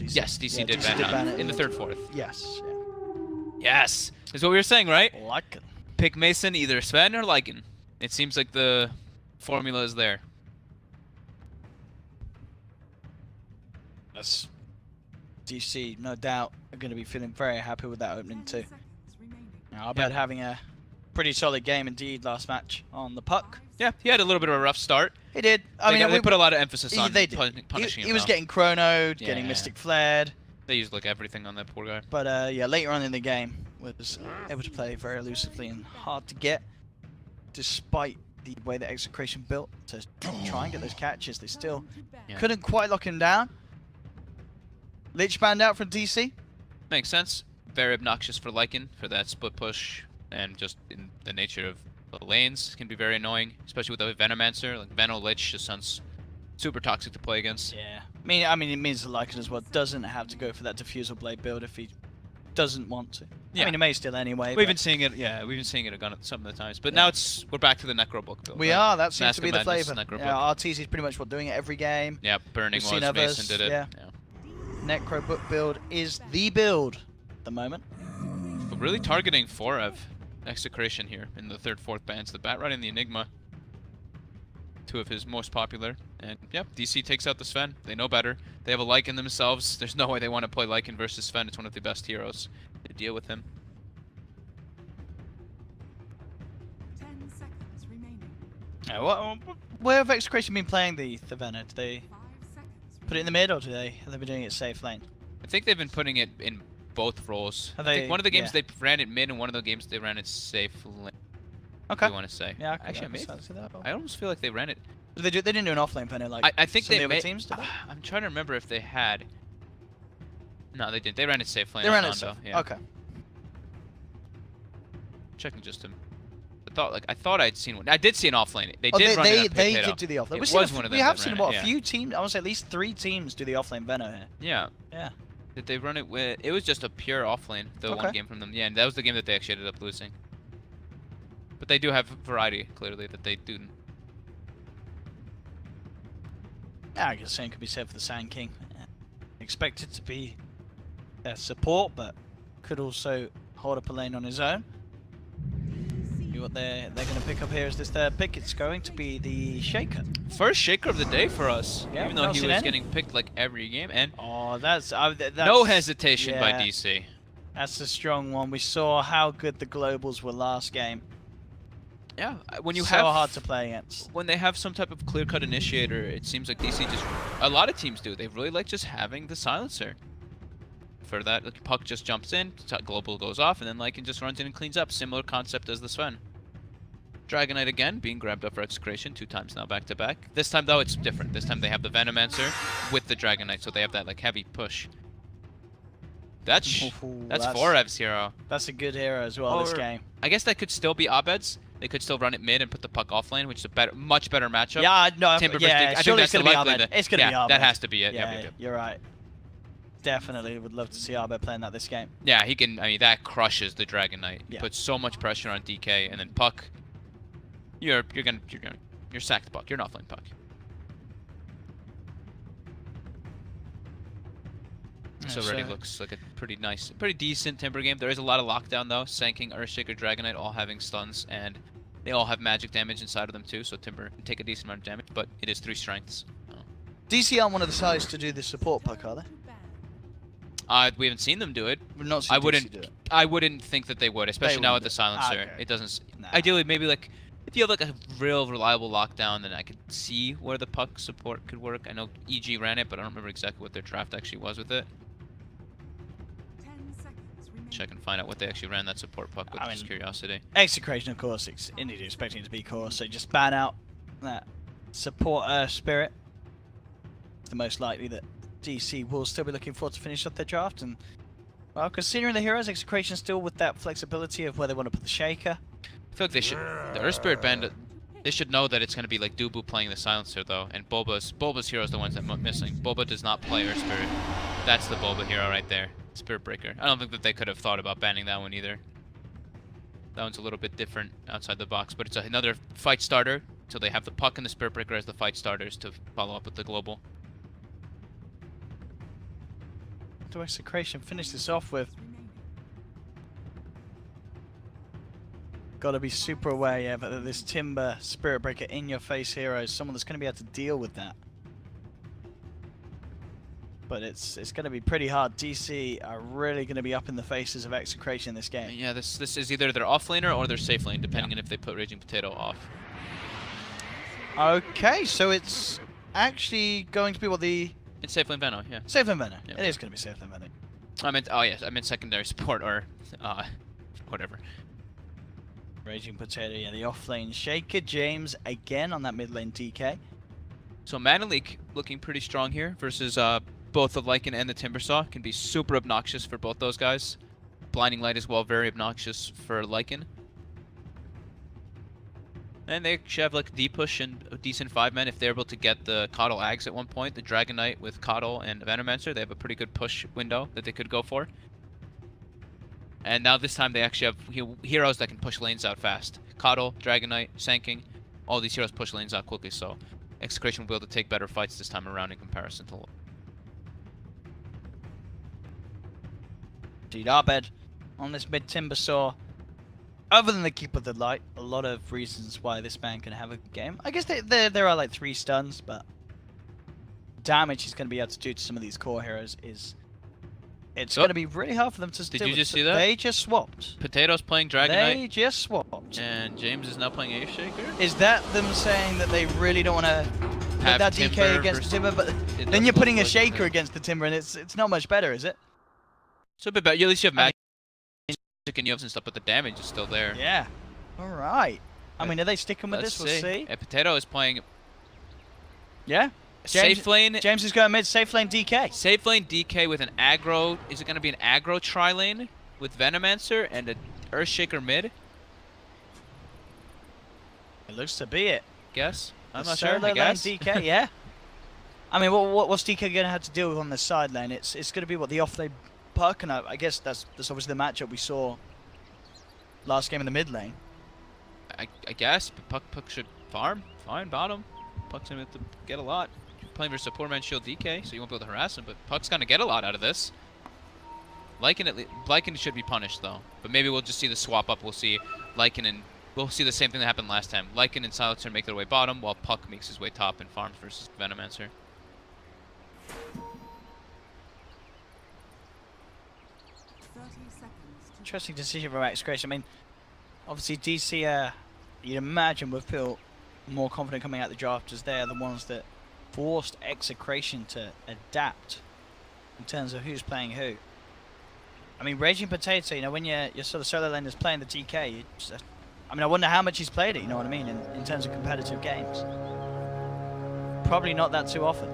DC. Yes, DC did DC ban it in the third, fourth. Yes. Yeah. Yes, is what we were saying, right? Lycan. Pick Mason, either Sven or Lycan. It seems like the formula is there. That's DC, no doubt, are going to be feeling very happy with that opening too. Now, Abed having a pretty solid game indeed last match on the puck. Yeah, he had a little bit of a rough start. He did. I mean, they put a lot of emphasis on punishing him. He was getting chronoed, getting Mystic Flared. They used like everything on that poor guy. But yeah, later on in the game, was able to play very elusively and hard to get, despite the way that Execration built to try and get those catches. They still couldn't quite lock him down. Lich banned out from DC. Makes sense. Very obnoxious for Lycan for that split push, and just in the nature of the lanes can be very annoying, especially with a Venomancer. Like Veno Lich just sounds super toxic to play against. Yeah. I mean, it means that Lycan as well doesn't have to go for that Diffusal Blade build if he doesn't want to. Yeah. I mean, it may still anyway. We've been seeing it. Yeah, we've been seeing it some of the times. But now we're back to the Necro Book build. We are. That seems to be the flavor. Yeah, RTC is pretty much doing it every game. Yeah, Burning was Mason did it. Yeah. Necro Book build is the build at the moment. But really targeting Forev Execration here in the third, fourth bans. The Bat Rod and the Enigma, two of his most popular. And yep, DC takes out the Sven. They know better. They have a Lycan themselves. There's no way they want to play Lycan versus Sven. It's one of the best heroes to deal with him. 10 seconds remaining. Yeah, where have Execration been playing the Venom? Do they 5 seconds. put it in the mid, or have they been doing it safe lane? I think they've been putting it in both roles. I think one of the games they ran it mid, and one of the games they ran it safe lane. Okay. You want to say? Yeah. Actually, I almost feel like they ran it. They didn't do an offlane penny like I think some they of the other teams did. I'm trying to remember if they had. No, they didn't. They ran it safe lane. They ran it safe. safe. Yeah. Okay. Checking just to. I thought I'd seen one. I did see an offlane. They did run it. They did do the offlane. It was one of them. We have seen a few teams. I want to say at least 3 teams do the offlane Veno here. Yeah. Yeah. Did they run it with? It was just a pure offlane. The one game from them. Yeah, and that was the game that they actually ended up losing. But they do have variety, clearly, that they do. Yeah, I guess the same could be said for the Sand King. Expected to be their support, but could also hold up a lane on his own. See what they're going to pick up here is this third pick. It's going to be the Shaker. First Shaker of the day for us, yeah, even though he was getting picked like every game. And that's no hesitation by DC. That's a strong one. We saw how good the globals were last game. Yeah, when you so have hard to play against. When they have some type of clear-cut initiator, it seems like DC just a lot of teams do. They really like just having the silencer. For that, like, puck just jumps in, global goes off, and then Lycan just runs in and cleans up. Similar concept as the Sven. Dragonite again being grabbed up for Execration 2 times now back to back. This time though it's different. This time they have the Venomancer with the Dragonite, so they have that like heavy push. That's Forev's hero. That's a good hero as well this game. I guess that could still be Abed's. They could still run it mid and put the puck off lane, which is a much better matchup. Yeah, no, I think that's gonna be likely. It's gonna be Abed. That has to be it. Yeah, you're right. Definitely would love to see Abed playing that this game. Yeah, he can. I mean, that crushes the Dragonite. Yeah. Puts so much pressure on DK, and then puck. You're sacked puck. You're an offlane puck. So already looks like a pretty nice, pretty decent Timber game. There is a lot of lockdown though. Sanking, Earthshaker, Dragonite all having stuns, and they all have magic damage inside of them too. So Timber can take a decent amount of damage, but it is 3 strengths. DC aren't one of the sides to do the support puck, are they? We haven't seen them do it. We've not seen DC do it. I wouldn't think that they would, especially now with the silencer. Okay. It doesn't. Nah. Ideally, maybe like if you have like a real reliable lockdown, then I could see where the puck support could work. I know EG ran it, but I don't remember exactly what their draft actually was with it. 10 seconds remaining. Check and find out what they actually ran that support puck with. Just curiosity. Execration, of course, it's indeed expecting it to be core, so just ban out that support spirit. It's the most likely that DC will still be looking forward to finish off their draft, and well, considering the heroes, Execration still with that flexibility of where they want to put the Shaker. I feel like they should. The Earth Spirit band. They should know that it's going to be like Dubu playing the silencer though, and Bulba's hero is the ones that are missing. Bulba does not play Earth Spirit. That's the Bulba hero right there. Spirit Breaker. I don't think that they could have thought about banning that one either. That one's a little bit different outside the box, but it's another fight starter. So they have the puck and the Spirit Breaker as the fight starters to follow up with the global. What do Execration finish this off with? Remaining. Got to be super aware, yeah, but this Timber Spirit Breaker in your face hero is someone that's going to be able to deal with that. But it's going to be pretty hard. DC are really going to be up in the faces of Execration in this game. Yeah, this is either their off laner or their safe lane, depending on if they put Raging Potato off. Okay, so it's actually going to be what the It's safe lane Venom, yeah. safe lane Venom. Yeah. It is going to be safe lane Venom. I meant, oh yes, I meant secondary support or whatever. Raging Potato, yeah, the off lane Shaker. James again on that mid lane DK. So Mana Leak looking pretty strong here versus both the Lycan and the Timbersaw. Can be super obnoxious for both those guys. Blinding Light as well, very obnoxious for Lycan. And they actually have like a deep push and a decent 5-man if they're able to get the Coddle Ags at one point. The Dragon Knight with Coddle and Venomancer, they have a pretty good push window that they could go for. And now this time they actually have heroes that can push lanes out fast. Coddle, Dragon Knight, Sanking, all these heroes push lanes out quickly, so Execration will be able to take better fights this time around in comparison to... Indeed, Arbed on this mid Timbersaw. Other than the Keep of the Light, a lot of reasons why this man can have a good game. I guess there are like 3 stuns, but damage he's going to be able to do to some of these core heroes is... It's going to be really hard for them to Did you just see that? They just swapped. Potatoes playing Dragon They Knight, just swapped. and James is now playing Ace Shaker. Is that them saying that they really don't want to put Have that Timber DK against versus- Timber? But It then doesn't you're look putting a like it, Shaker yeah. against the Timber, and it's not much better, is it? So a bit better. At least you have I mean- magic and you have some stuff, but the damage is still there. Yeah. All right. I mean, are they sticking with Let's this? We'll see. Yeah, Potato is playing Yeah. James- safe lane. James is going mid, safe lane DK. Safe lane DK with an aggro. Is it going to be an aggro tri lane with Venomancer and a Earthshaker mid? It looks to be it. Guess. I'm The not sure. solo I lane guess. DK, yeah. I mean, what's DK going to have to deal with on the side lane? It's going to be what the off lane Puck, and I guess that's obviously the matchup we saw last game in the mid lane. I guess. But Puck should farm. Fine, bottom. Puck's going to have to get a lot. You're playing versus a poor man shield DK, so you won't be able to harass him, but Puck's going to get a lot out of this. Lycan should be punished, though. But maybe we'll just see the swap up. We'll see Lycan and... We'll see the same thing that happened last time. Lycan and Silencer make their way bottom, while Puck makes his way top and farms versus Venomancer. 30 seconds to Interesting decision from Execration. I mean, obviously DC, you'd imagine would feel more confident coming out the draft as they're the ones that forced Execration to adapt in terms of who's playing who. I mean, Raging Potato, you know, when your sort of solo lane is playing the DK, you just, I mean, I wonder how much he's played it, you know what I mean, in terms of competitive games. Probably not that too often.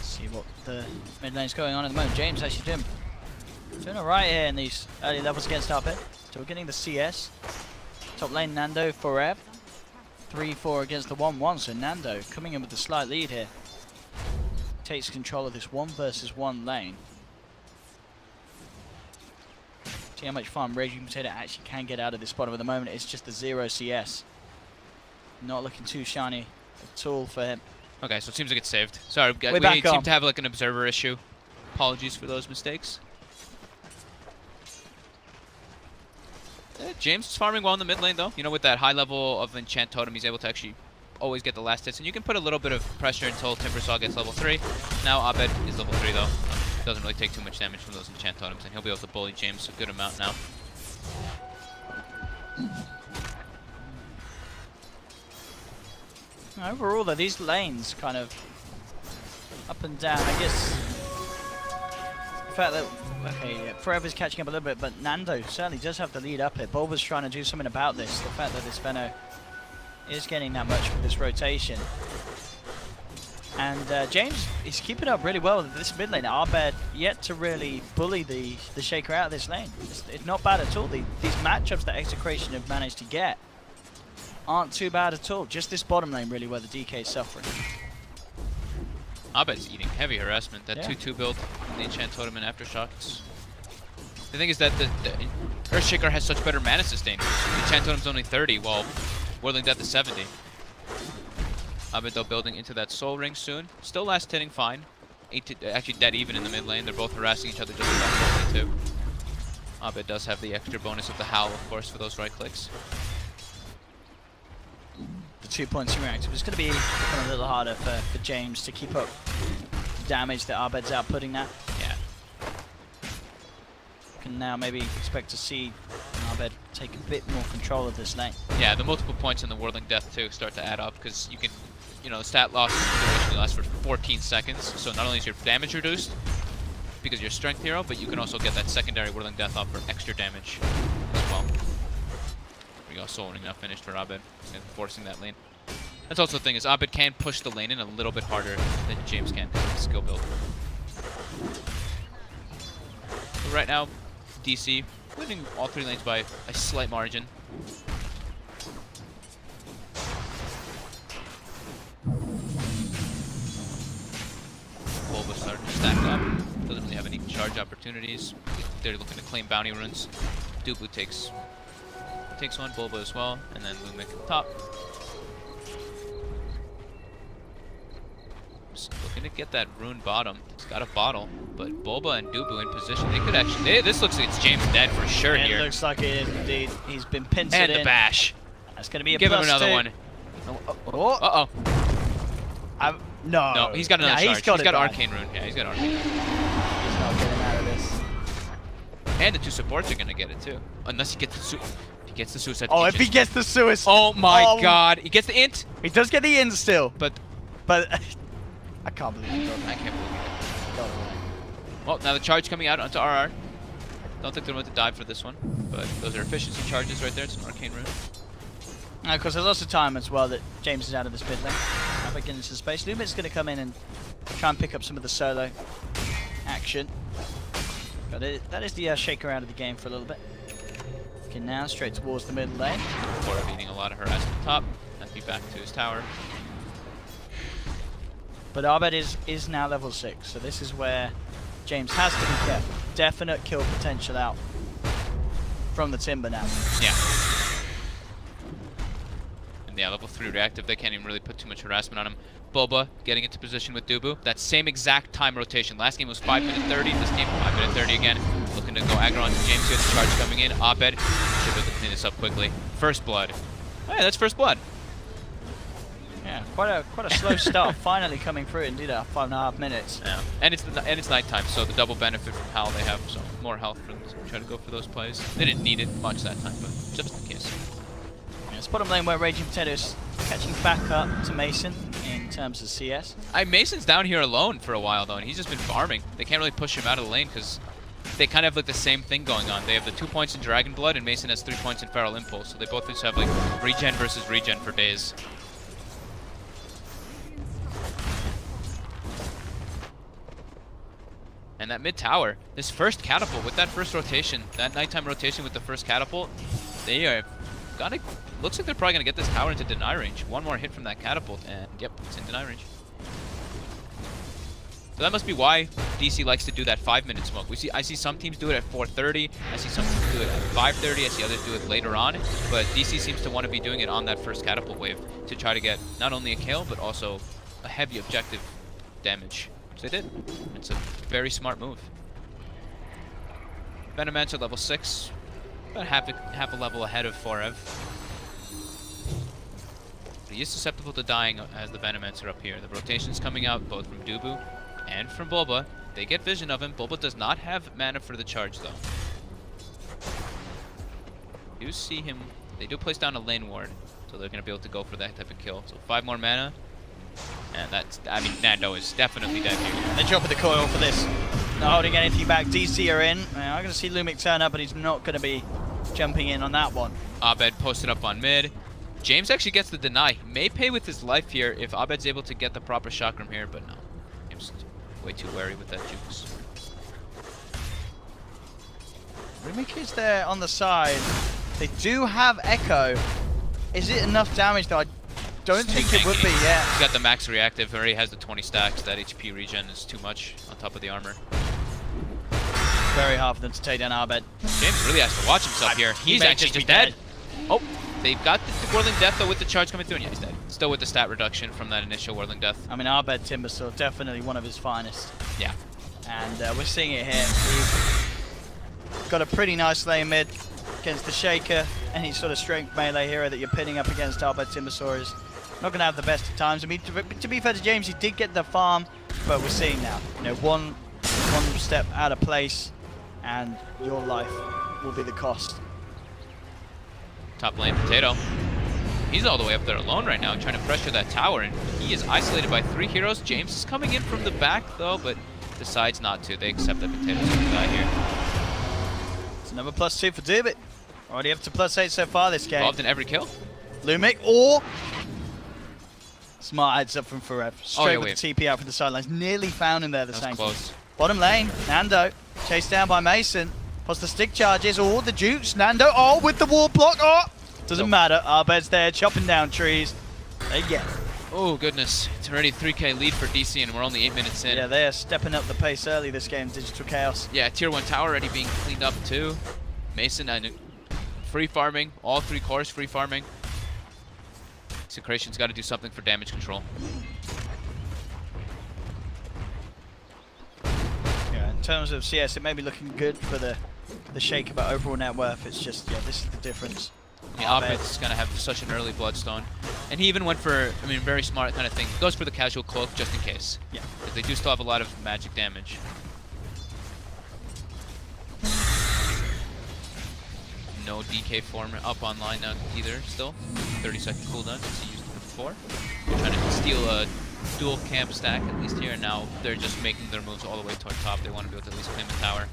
See what the mid lane's going on at the moment. James actually doing alright here in these early levels against Arbed. So we're getting the CS. Top lane Nando forever. 3-4 against the 1-1, so Nando coming in with a slight lead here. Takes control of this 1 versus 1 lane. See how much farm Raging Potato actually can get out of this bottom at the moment. It's just the 0 CS. Not looking too shiny at all for him. Okay, so it seems like it's saved. Sorry, We're we back seem on. to have like an observer issue. Apologies for those mistakes. James is farming well in the mid lane though. You know, with that high level of Enchant Totem, he's able to actually always get the last hits. And you can put a little bit of pressure until Timbersaw gets level 3. Now Abed is level 3 though. Doesn't really take too much damage from those Enchant Totems, and he'll be able to bully James a good amount now. Overall though, these lanes kind of up and down. I guess the fact that, okay, yeah, Forever's catching up a little bit, but Nando certainly does have the lead up here. Bulba's trying to do something about this. The fact that this Venno is getting that much with this rotation. And James is keeping up really well with this mid lane. Arbed yet to really bully the Shaker out of this lane. It's not bad at all. These matchups that Execration have managed to get aren't too bad at all. Just this bottom lane really where the DK is suffering. Abed's eating heavy harassment. That 2-2 build in the Enchant Totem and Aftershocks. The thing is that the Earthshaker has such better mana sustain. The Enchant Totem's only 30 while Whirling Death is 70. Abed though building into that Soul Ring soon. Still last hitting fine. Actually dead even in the mid lane. They're both harassing each other just about too. Abed does have the extra bonus of the Howl, of course, for those right clicks. The 2 points in reactive is going to be a little harder for James to keep up the damage that Arbed's outputting now. Yeah. Can now maybe expect to see Arbed take a bit more control of this lane. Yeah, the multiple points in the Whirling Death too start to add up because you can, you know, stat loss duration lasts for 14 seconds. So not only is your damage reduced because you're a strength hero, but you can also get that secondary Whirling Death up for extra damage as well. There we go, Soul Ring now finished for Abed and forcing that lane. That's also the thing is Abed can push the lane in a little bit harder than James can with his skill build. But right now, DC winning all 3 lanes by a slight margin. Bulba starting to stack up. Doesn't really have any charge opportunities. They're looking to claim bounty runes. Dubu takes one, Bulba as well, and then Lumic up top. Just looking to get that rune bottom. He's got a bottle, but Bulba and Dubu in position. They could actually. This looks like it's James dead for sure It here. looks like it is indeed. He's been pincered And in. the bash. That's going to be a Give him +2. another one. Oh. No. No, he's got another charge. He's got Arcane Rune. Yeah, he's got Arcane Rune. He's not getting out of this. And the 2 supports are gonna get it too, unless he gets the suicide. Oh, if he gets the suicide. Oh my God! He gets the int, He does get the in still. but I can't believe he got I that. can't believe it. God. Well, now the charge coming out onto RR. Don't think they're going to dive for this one, but those are efficiency charges right there. It's an Arcane Rune. Of course, there's lots of time as well that James is out of this mid lane. Now getting into space. Lumic's going to come in and try and pick up some of the solo action. But that is the Shaker out of the game for a little bit. Okay, now straight towards the mid lane. Bora beating a lot of harassment top. That'd be back to his tower. But Arbed is now level 6, so this is where James has to be careful. Definite kill potential out from the Timber now. Yeah. And yeah, level 3 reactive. They can't even really put too much harassment on him. Boba getting into position with Dubu. That same exact time rotation. Last game was 5 minute 30. This game 5 minute 30 again. Looking to go aggro onto James here. The charge coming in. Abed should be able to clean this up quickly. First blood. Oh yeah, that's first blood. Yeah, quite a slow start. Finally coming through and do that 5.5 minutes. Yeah. And it's nighttime, so the double benefit from Hal they have some more health from try to go for those plays. They didn't need it much that time, but just in case. Yeah, it's bottom lane where Raging Potatoes catching back up to Mason in terms of CS. Mason's down here alone for a while though, and he's just been farming. They can't really push him out of the lane because they kind of have like the same thing going on. They have the 2 points in Dragon Blood, and Mason has 3 points in Feral Impulse, so they both just have like regen versus regen for days. And that mid tower, this first catapult with that first rotation, that nighttime rotation with the first catapult, they are gonna. Looks like they're probably gonna get this tower into deny range. One more hit from that catapult, and yep, it's in deny range. So that must be why DC likes to do that 5-minute smoke. I see some teams do it at 4:30. I see some teams do it at 5:30. I see others do it later on. But DC seems to want to be doing it on that first catapult wave to try to get not only a kill, but also a heavy objective damage. So they did. It's a very smart move. Venomancer level 6. About half a level ahead of Forev. But he is susceptible to dying as the Venomancer up here. The rotation's coming out both from Dubu and from Bulba. They get vision of him. Bulba does not have mana for the charge though. You see him. They do place down a lane ward, so they're going to be able to go for that type of kill. So 5 more mana. And that's, I mean, Nando is definitely dead here. They're dropping the coil for this. Not holding anything back. DC are in. I'm going to see Lumic turn up, but he's not going to be jumping in on that one. Abed posted up on mid. James actually gets the deny. He may pay with his life here if Abed's able to get the proper chakram here, but no. James way too wary with that jukes. Lumic is there on the side. They do have Echo. Is it enough damage though? I don't think it would be, yeah. He's got the max reactive, already has the 20 stacks. That HP regen is too much on top of the armor. Very hard for them to take down Abed. James really has to watch himself here. He's actually just dead. Oh, they've got the Whirling Death though with the charge coming through, and yeah, he's dead. Still with the stat reduction from that initial Whirling Death. I mean, Abed Timbersaw, definitely one of his finest. Yeah. And we're seeing it here. We've got a pretty nice lane mid against the Shaker. Any sort of strength melee hero that you're pinning up against Abed Timbersaw is not going to have the best of times. I mean, to be fair to James, he did get the farm, but we're seeing now, you know, one step out of place, and your life will be the cost. Top lane, Potato. He's all the way up there alone right now, trying to pressure that tower, and he is isolated by 3 heroes. James is coming in from the back, though, but decides not to. They accept that Potato's going to die here. It's another +2 for Dubit. Already up to +8 so far this game. Involved in every kill. Lumic, or smart heads up from Forev. Straight yeah, with the TP out from the sidelines. Nearly found him there, the That was Sanctum. close. Bottom lane, Nando, chased down by Mason. Plus the stick charges, oh, the jukes. Nando, oh, with the wall block, oh! Doesn't matter, Abed's there, chopping down trees. They get it. Oh, goodness. It's already 3k lead for DC, and we're only 8 minutes in. Yeah, they are stepping up the pace early this game, Digital Chaos. Yeah, tier 1 tower already being cleaned up, too. Mason and free farming, all 3 cores free farming. Execration's got to do something for damage control. Yeah, in terms of CS, it may be looking good for the Shaker, but overall net worth, it's just, yeah, this is the difference. Yeah, Abed's going to have such an early Bloodstone. And he even went for, I mean, very smart kind of thing. Goes for the casual cloak just in case. Yeah. Because they do still have a lot of magic damage. No DK form up online now either, still. 30-second cooldown, as he used it before. Trying to steal a dual camp stack at least here, and now they're just making their moves all the way toward top. They want to be able to at least claim the tower.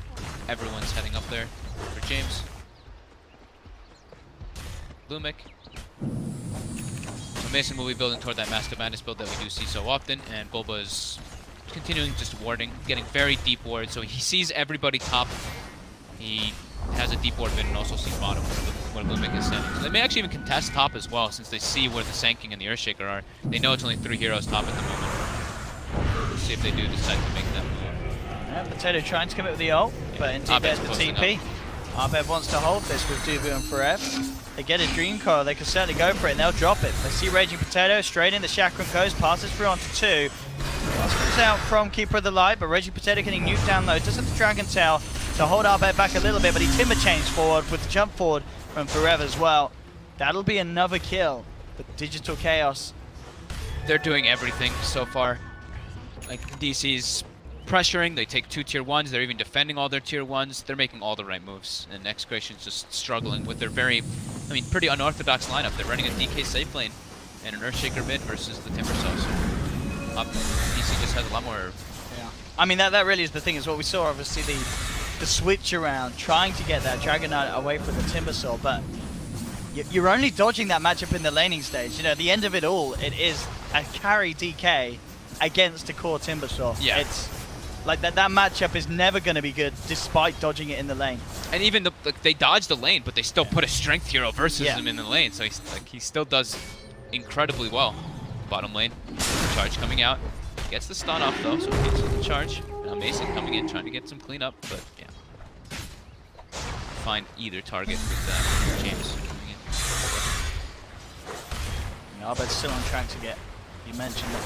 Everyone's heading up there for James. Lumic. So Mason will be building toward that Mask of Madness build that we do see so often, and Bulba is continuing just warding, getting very deep ward, so he sees everybody top. He has a deep ward mid and also sees bottom where Lumic is standing. So they may actually even contest top as well, since they see where the Sanking and the Earthshaker are. They know it's only 3 heroes top at the moment. We'll see if they do decide to make that move. Yeah, Potato trying to commit with the ult, but indeed Abed's there's the posting TP. Abed wants to hold this with Dubu and Forev. They get a Dream Coil, they can certainly go for it, and they'll drop it. They see Raging Potato, straight in, the Chakram goes, passes through onto 2. Pass comes out from Keeper of the Light, but Raging Potato getting nuked down low. Does have the Dragon Tail to hold Abed back a little bit, but he timber chains forward with the jump forward from Forev as well. That'll be another kill, but Digital Chaos. They're doing everything so far. Like, DC's pressuring, they take 2 tier 1s, they're even defending all their tier 1s, they're making all the right moves, and Execration's just struggling with their very, I mean, pretty unorthodox lineup. They're running a DK safe lane and an Earthshaker mid versus the Timbersaw. So DC just has a lot more. Yeah. I mean, that really is the thing, is what we saw, obviously, the switch around, trying to get that Dragon Knight away from the Timbersaw, but you're only dodging that matchup in the laning stage. You know, at the end of it all, it is a carry DK against a core Timbersaw. Yeah. It's like that matchup is never going to be good despite dodging it in the lane. And even they dodge the lane, but they still put a strength hero versus him in the lane, so he still does incredibly well. Bottom lane, charge coming out. Gets the stun off though, so he gets the charge. Now Mason coming in, trying to get some cleanup, but yeah. Find either target with James coming in. Arbed's still on track to get, you mentioned that,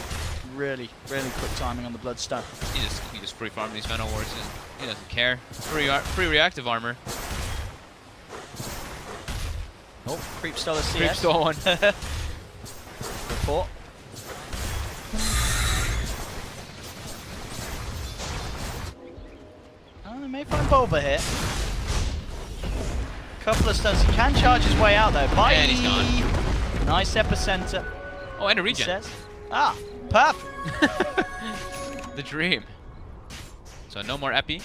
really quick timing on the Bloodstone. He just free farm these Venom Wards. He doesn't care. Free reactive armor. Oh, Creep stole a CS. Creep stole one. Report. Oh, they may find Bulba here. Couple of stuns. He can charge his way out though. Bye. And he's gone. Nice epicenter. Oh, and a regen. Says. Ah, perfect. The dream. So no more epi.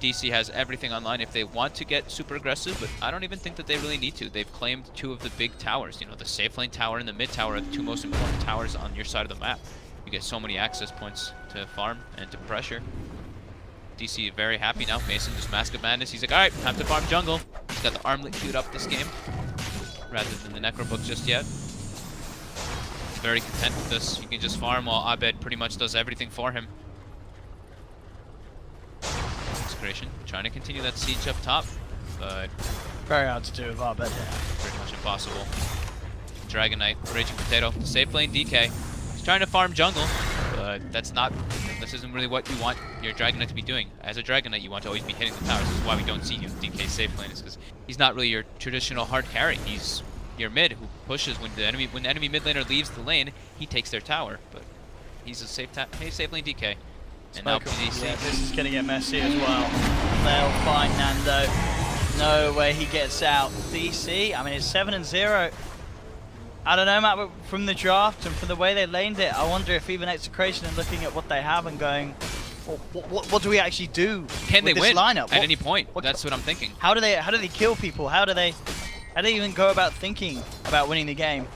DC has everything online if they want to get super aggressive, but I don't even think that they really need to. They've claimed 2 of the big towers. You know, the safe lane tower and the mid tower are the 2 most important towers on your side of the map. You get so many access points to farm and to pressure. DC very happy now. Mason just Mask of Madness. He's like, alright, time to farm jungle. He's got the armlet queued up this game, rather than the Necro book just yet. Very content with this. He can just farm while Abed pretty much does everything for him. Execration trying to continue that siege up top, but Very hard to do with Arbed here. pretty much impossible. Dragon Knight, Raging Potato, safe lane DK. He's trying to farm jungle, but this isn't really what you want your Dragon Knight to be doing. As a Dragon Knight, you want to always be hitting the towers. This is why we don't see you in DK safe lane, is because he's not really your traditional hard carry. He's your mid who pushes when the enemy mid laner leaves the lane, he takes their tower. But he's a safe lane DK. And now DC. Yeah, this is going to get messy as well. They'll find Nando. No way he gets out. DC, I mean, it's 7-0. I don't know, Matt, but from the draft and from the way they laned it, I wonder if even Execration and looking at what they have and going, well, what do we actually do? Can they with win this lineup? at any point? That's what I'm thinking. How do they kill people? How do they even go about thinking about winning the game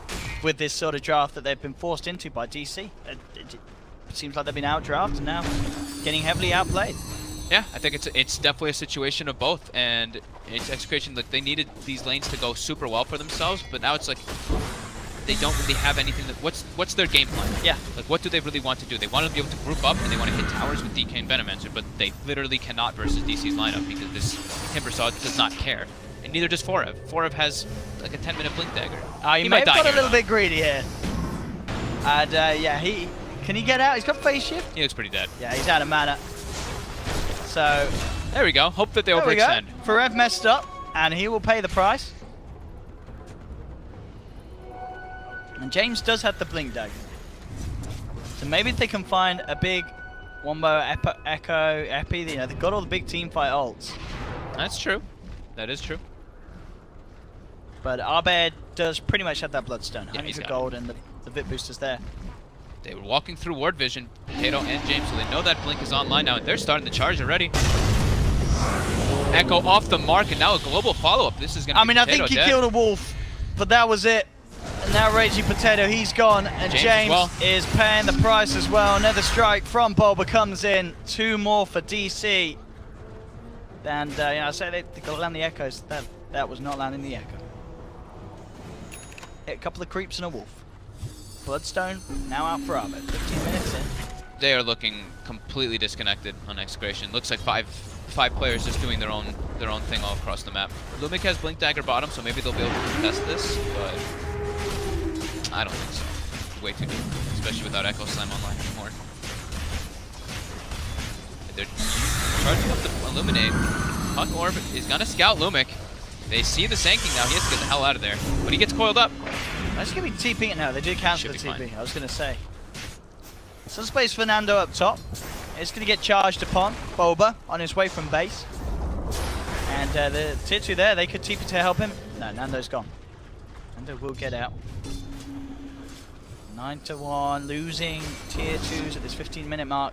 with this sort of draft that they've been forced into by DC? It seems like they've been outdrafted now, getting heavily outplayed. Yeah, I think it's definitely a situation of both, and it's Execration. Like, they needed these lanes to go super well for themselves, but now it's like they don't really have anything. That what's their game plan? Yeah, like what do they really want to do? They want to be able to group up and they want to hit towers with DK and Venomancer, but they literally cannot versus DC's lineup because this Timbersaw does not care, and neither does Forev. Forev has like a 10-minute blink dagger. He may have got a little bit greedy here, and yeah, can he get out? He's got phase shift. He looks pretty dead. Yeah, he's out of mana. So there we go. Hope that they overextend. Forev messed up, and he will pay the price. And James does have the blink dagger, so maybe they can find a big Wombo, Echo, Epi. You know, they've got all the big team fight ults. That's true. That is true. But Arbed does pretty much have that Bloodstone. Yeah, 100 gold and the Vit boosters there. They were walking through ward vision, Potato and James, so they know that blink is online now, and they're starting the charge already. Echo off the mark, and now a global follow-up. This is going to be I think he killed a wolf, but that was it. And now Raging Potato, he's gone, and James is paying the price as well. Another strike from Bulba comes in. 2 more for DC. And you know, I say they got to land the Echoes. That was not landing the Echo. Hit a couple of creeps and a wolf. Bloodstone now out for Arbed. 15 minutes in. They are looking completely disconnected on Execration. Looks like five players just doing their own thing all across the map. Lumic has Blink Dagger bottom, so maybe they'll be able to contest this, but I don't think so. Way too deep, especially without Echo Slam online anymore. They're charging up the Illuminate. Puck Orb is gonna scout Lumic. They see the Sanking now. He has to get the hell out of there, but he gets coiled up. That's going to be TP it now. They did cancel the TP. Fine. I was going to say. Some space for Nando up top. It's going to get charged upon Bulba on his way from base. And the tier 2 there, they could TP to help him. No, Nando's gone. Nando will get out. 9-1, losing tier 2s at this 15-minute mark.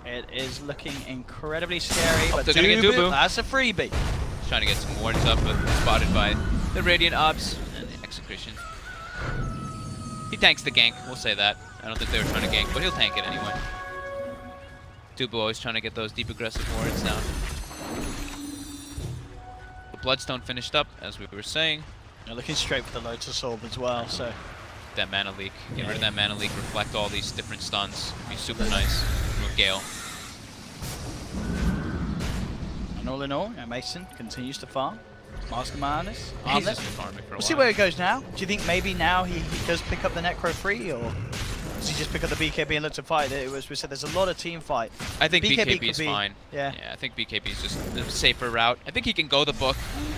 It is looking incredibly scary. But they're going to get Dubu. That's a freebie. He's trying to get some wards up, but spotted by the Radiant Ops and the Execration. He tanks the gank, we'll say that. I don't think they were trying to gank, but he'll tank it anyway. Dubu always trying to get those deep aggressive wards down. The Bloodstone finished up, as we were saying. They're looking straight for the Lotus Orb as well, so that mana leak. Get rid of that mana leak, reflect all these different stuns. Be super nice. Remove Gale. And all in all, Mason continues to farm. Mastermind is He's just been farming for a We'll while. see where it goes now. Do you think maybe now he does pick up the Necro free, or does he just pick up the BKB and look to fight it? We said there's a lot of team fight. I think BKB BKB could is be- fine. yeah. I think BKB is just the safer route. I think he can go the book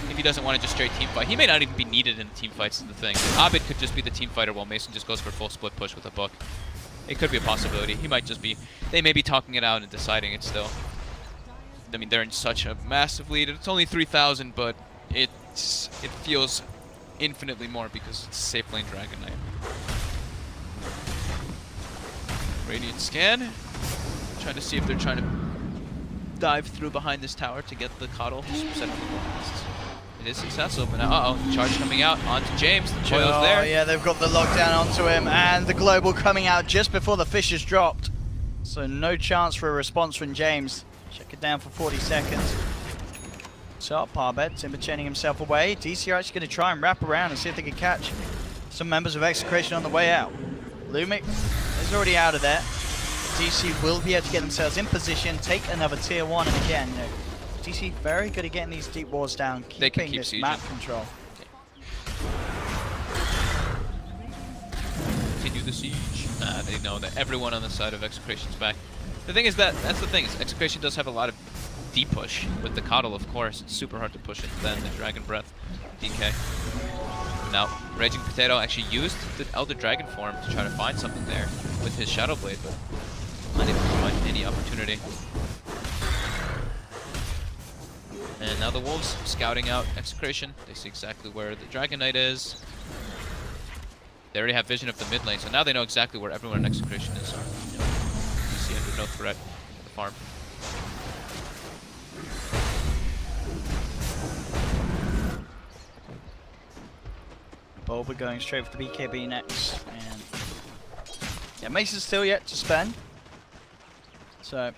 if he doesn't want to just straight team fight. He may not even be needed in team fights is the thing. Abed could just be the team fighter while Mason just goes for full split push with a book. It could be a possibility. He might just be... They may be talking it out and deciding it still. I mean, they're in such a massive lead. It's only 3,000, but it feels infinitely more because it's safe lane Dragon Knight. Radiant scan. Trying to see if they're trying to dive through behind this tower to get the Coddle. Set up the blasts. It is successful, but now, uh-oh, charge coming out onto James. The coil's Oh, there. yeah, they've got the lockdown onto him, and the global coming out just before the fish is dropped. So no chance for a response from James. Check it down for 40 seconds. So, Parbed, Timber chaining himself away. DC are actually going to try and wrap around and see if they can catch some members of Execration on the way out. Lumic is already out of there. DC will be able to get themselves in position, take another tier 1, and again, DC very good at getting these deep walls down, They can keeping keep this sieging. map control. Continue the siege. They know that everyone on the side of Execration's back. The thing is that's the thing, is Execration does have a lot of deep push with the Coddle, of course. It's super hard to push it. Then the Dragon Breath, DK. Now, Raging Potato actually used the Elder Dragon form to try to find something there with his Shadow Blade, but not able to find any opportunity. And now the Wolves scouting out Execration. They see exactly where the Dragon Knight is. They already have vision of the mid lane, so now they know exactly where everyone in Execration is. You see under no threat of the farm. Bulba going straight for the BKB next, and yeah, Mason's still yet to spend. So,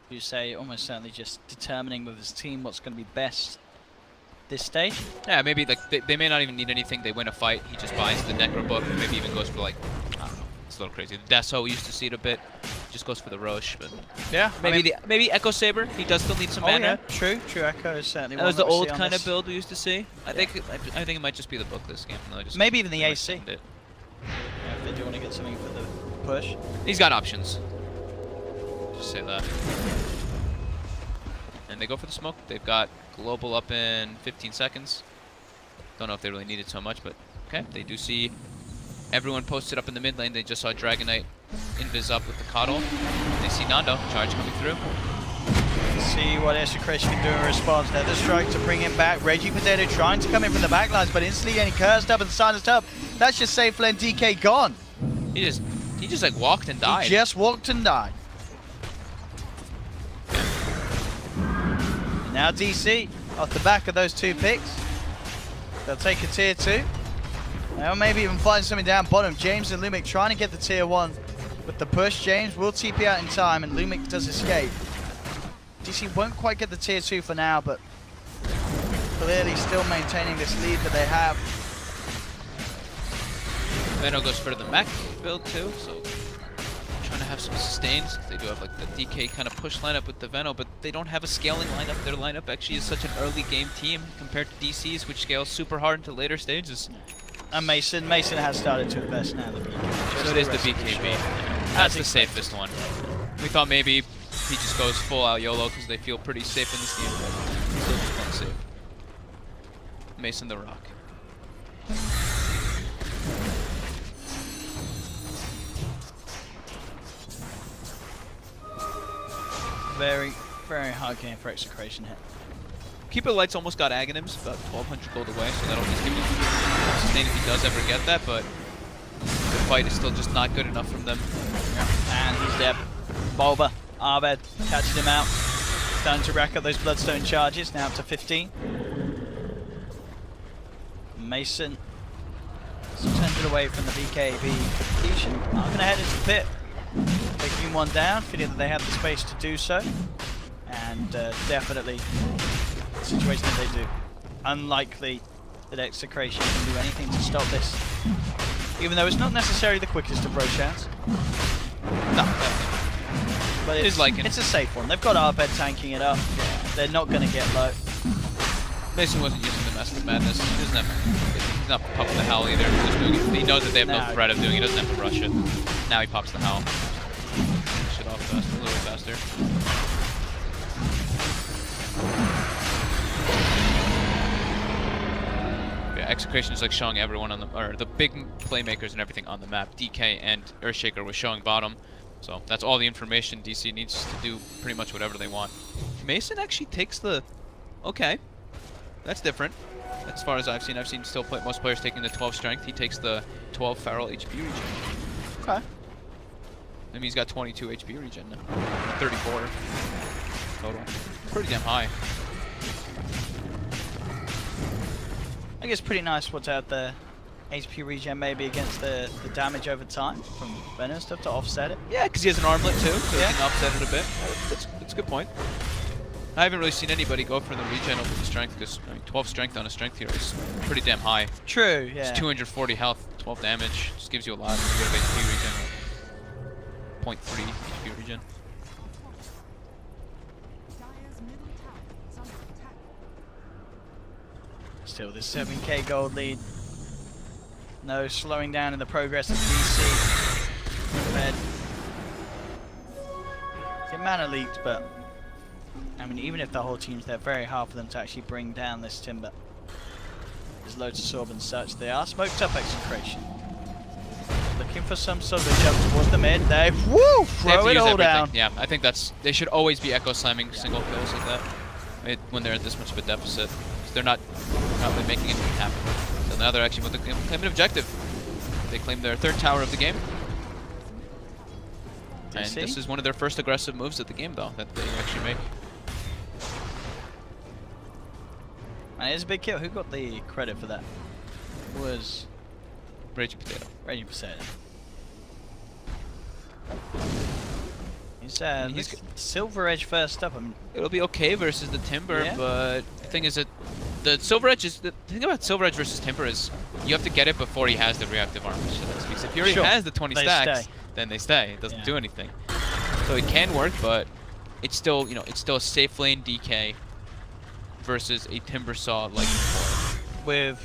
you say almost certainly just determining with his team what's going to be best this stage. Yeah, maybe like they may not even need anything. They win a fight. He just buys the Necro book. Maybe even goes for like, I don't know. It's a little crazy. The Deso, we used to see it a bit. Just goes for the Roche, but Yeah, maybe Echo Saber. He does still need some oh mana. yeah, true Echo is certainly That one was the we see old on kind this. of build we used to see. I think it might just be the book this game. No, just Maybe even the they might AC. send it. Yeah, if they do want to get something for the push. He's got options. Just say that. And they go for the smoke. They've got global up in 15 seconds. Don't know if they really need it so much, but okay. They do see everyone posted up in the mid lane. They just saw Dragon Knight invis up with the Coddle. They see Nando charge coming through. See what Execration can do in response. Nether Strike to bring him back. Raging Potato trying to come in from the backlines, but instantly getting cursed up and silenced up. That's just safe lane DK gone. He just like walked and died. He just walked and died. And now DC, off the back of those two picks, they'll take a tier 2. They'll maybe even find something down bottom. James and Lumic trying to get the tier 1 with the push. James will TP out in time, and Lumic does escape. DC won't quite get the tier 2 for now, but clearly still maintaining this lead that they have. Veno goes for the mech build too, so trying to have some sustains. They do have like the DK kind of push lineup with the Veno, but they don't have a scaling lineup. Their lineup actually is such an early game team compared to DC's, which scales super hard into later stages. And Mason has started to invest now. So it is the BKB. That's the safest one. We thought maybe he just goes full out YOLO because they feel pretty safe in this game, but still just one save. Mason the Rock. Very, very hard game for Execration here. Keeper Light's almost got Aghanims, about 1,200 gold away, so that'll just give him sustain if he does ever get that, but the fight is still just not good enough from them. And he's dead. Bulba, Arbed, catching him out. Starting to rack up those Bloodstone charges, now up to 15. Mason turned it away from the BKB completion. I'm going to head into the pit. Taking one down, feeling that they have the space to do so. And definitely the situation that they do. Unlikely that Execration can do anything to stop this. even though it's not necessarily the quickest of Roshan's. No, But It is like it's a safe one. They've got Arbed tanking it up. They're not going to get low. Mason wasn't using the Mask of Madness. He doesn't have. He's not popping the Howl either. He's just doing it. He knows that they have no threat of doing it. He doesn't have to rush it. Now he pops the Howl. Push it off fast, a little bit faster. Yeah, Execration is like showing everyone on the, or the big playmakers and everything on the map. DK and Earthshaker was showing bottom. So that's all the information DC needs to do pretty much whatever they want. Mason actually takes the... Okay. That's different. As far as I've seen still most players taking the 12 strength. He takes the 12 feral HP regen. Okay. I mean, he's got 22 HP regen now. 34 total. Pretty damn high. I guess pretty nice what's out there. HP regen maybe against the damage over time from Venom stuff to offset it. Yeah, because he has an armlet too, so Yeah. he can offset it a bit. That's a good point. I haven't really seen anybody go for the regen over the strength, because I mean, 12 strength on a strength hero is pretty damn high. True, yeah. It's 240 health, 12 damage, just gives you a lot of HP regen. 0.3 HP regen. Dire's middle tower is under attack. Still this 7k gold lead. No slowing down in the progress of DC. Red. Get mana leaked, but I mean, even if the whole team's there, very hard for them to actually bring down this Timber. There's loads of Sorb and such. They are smoked up Execration. Looking for some sort of a jump towards the mid. They woo! They have Throw to it use all everything. down. Yeah, I think they should always be echo slamming single kills like that. When they're at this much of a deficit. 'Cause they're not really making anything happen. So now they're actually claim an objective. They claim their third tower of the game. And DC? this is one of their first aggressive moves of the game, though, that they actually make. And it is a big kill. Who got the credit for that? Was Raging Potato. Raging Potato. He's He's Silver Edge first up. I mean, It'll be okay versus the Timber, Yeah. but the thing is that the Silver Edge is... The thing about Silver Edge versus Timber is you have to get it before he has the reactive armor. So that's because if he already Sure. has the 20 They stacks, stay. then they stay. It doesn't Yeah. do anything. So it can work, but it's still, it's still a safe lane DK versus a Timber Saw like before. with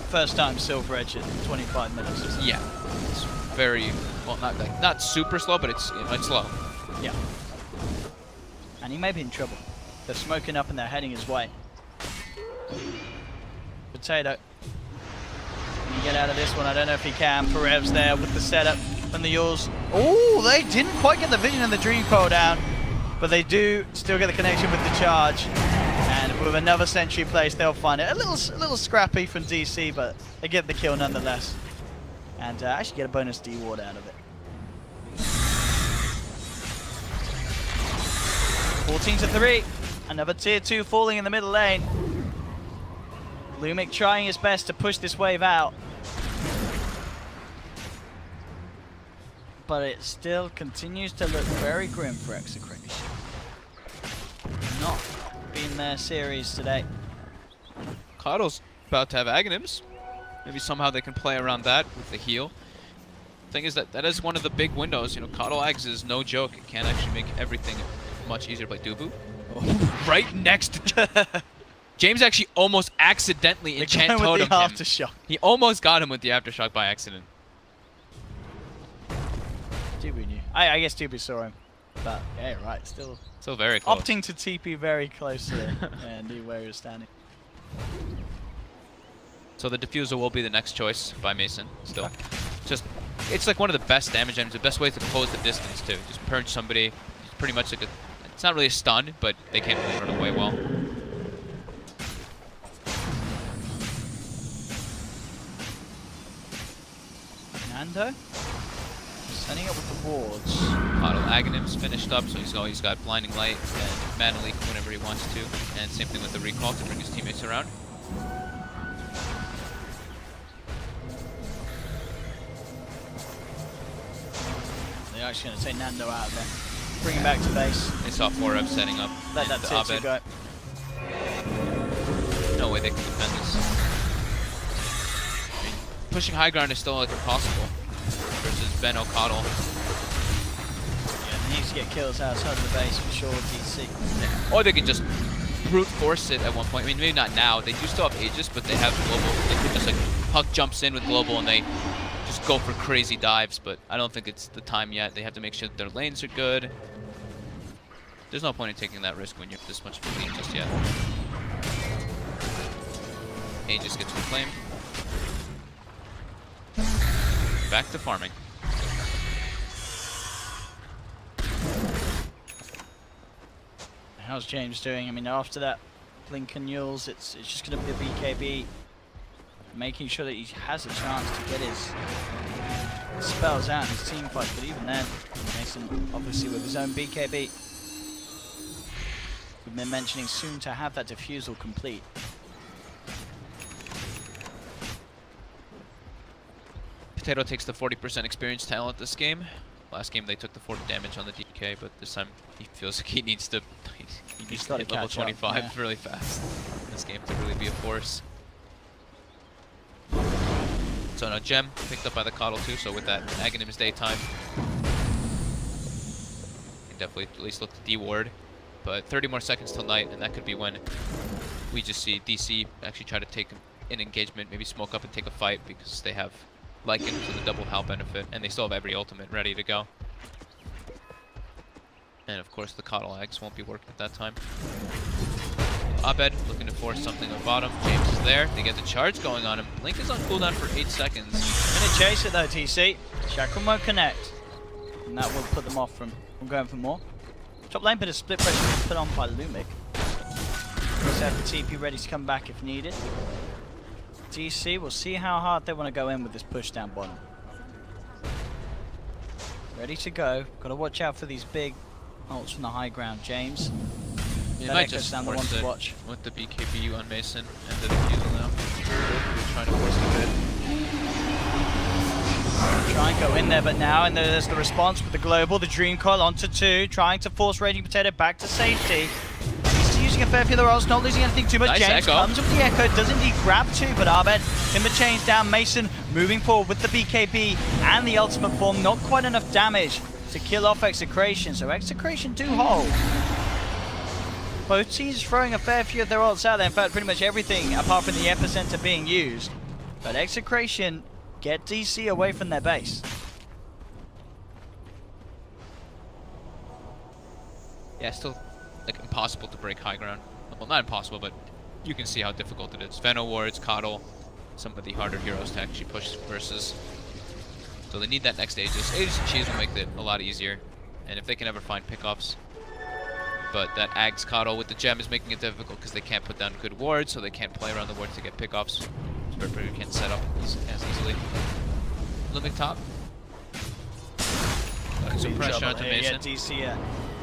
first time Silver Edge at 25 minutes or something. Yeah. It's very, well, not super slow, but it's, it's slow. Yeah. And he may be in trouble. They're smoking up and they're heading his way. Potato. Can he get out of this one? I don't know if he can. Perev's there with the setup and the Yules. Oh, they didn't quite get the vision and the Dream Coil down, but they do still get the connection with the charge. And with another sentry placed, they'll find it. A little scrappy from DC, but they get the kill nonetheless. And actually get a bonus D ward out of it. 14-3. Another tier 2 falling in the middle lane. Lumic trying his best to push this wave out. But it still continues to look very grim for Execration. Not been their series today. Coddle's about to have Aghanims. Maybe somehow they can play around that with the heal. Thing is that is one of the big windows. Coddle Ags is no joke. It can actually make everything much easier to play Dubu. Oh, right next to James actually almost accidentally enchant totemed him. Aftershock. He almost got him with the aftershock by accident. Dubu knew. I guess Dubu saw him. But yeah, right, still So very close. opting to TP very close to him and knew where he was standing. So the diffuser will be the next choice by Mason. Still, it's like one of the best damage items. The best way to close the distance too. Just purge somebody. It's pretty much like it's not really a stun, but they can't really run away well. Nando setting up with the wards. Coddle Aghanim's finished up, so he's got Blinding Light and Mana Leak whenever he wants to, and same thing with the Recall to bring his teammates around. They're actually going to take Nando out of there. Bring him back to base. They saw 4F setting up. Let that into tier 2 Abed. go. No way they can defend this. pushing high ground is still like impossible versus Ben O'Connell. Yeah, they need to get kills outside of the base for sure with DC. Or they can just brute force it at one point. I mean, maybe not now. They do still have Aegis, but they have global. They could just like Puck jumps in with global and they just go for crazy dives. But I don't think it's the time yet. They have to make sure that their lanes are good. There's no point in taking that risk when you have this much of a lead just yet. Aegis gets reclaimed. Back to farming. How's James doing? I mean, after that Lincoln Yules, it's just going to be the BKB making sure that he has a chance to get his spells out in his team fight. But even then, Mason obviously with his own BKB. We've been mentioning soon to have that defusal complete. Potato takes the 40% experience talent this game. Last game they took the 40 damage on the DK, but this time he feels like he needs to hit level 25 really fast in this game to really be a force. So now Gem picked up by the Coddle too, so with that Aghanim's daytime, you can definitely at least look to D-ward. But 30 more seconds till night, and that could be when we just see DC actually try to take an engagement, maybe smoke up and take a fight because they have Lycan for the double HAL benefit, and they still have every ultimate ready to go. And of course the Coddle Ags won't be working at that time. Abed looking to force something on bottom. James is there. They get the charge going on him. Link is on cooldown for 8 seconds. Gonna chase it though, TC. Chakram won't connect. And that will put them off from going for more. Top lane bit of split pressure put on by Lumic. Just have the TP ready to come back if needed. DC, we'll see how hard they want to go in with this push down bottom. Ready to go. Got to watch out for these big ults from the high ground, James. It might just down the one force to it watch. with the BKB on Mason and the defusal now. We're trying to force it a bit. Try and go in there, but now, and there's the response with the global, the Dream Coil onto 2, trying to force Raging Potato back to safety. He's using a fair few of the rolls, not losing anything too much. Nice James echo. comes with the echo, does indeed grab 2, but Abed, timber chains down, Mason moving forward with the BKB and the ultimate form, not quite enough damage to kill off Execration, so Execration do hold. Both teams throwing a fair few of their ults out there, in fact pretty much everything apart from the epicenter being used. But Execration get DC away from their base. Yeah, still like impossible to break high ground. Well, not impossible, but you can see how difficult it is. Venom Wards, Coddle, some of the harder heroes to actually push versus. So they need that next Aegis. Aegis and Cheese will make it a lot easier, and if they can ever find pickups. But that Ags Coddle with the gem is making it difficult because they can't put down good wards, so they can't play around the wards to get pickups. Spiritbreaker can't set up as easily. Lumic top. Putting some pressure onto Mason. Yeah, DC,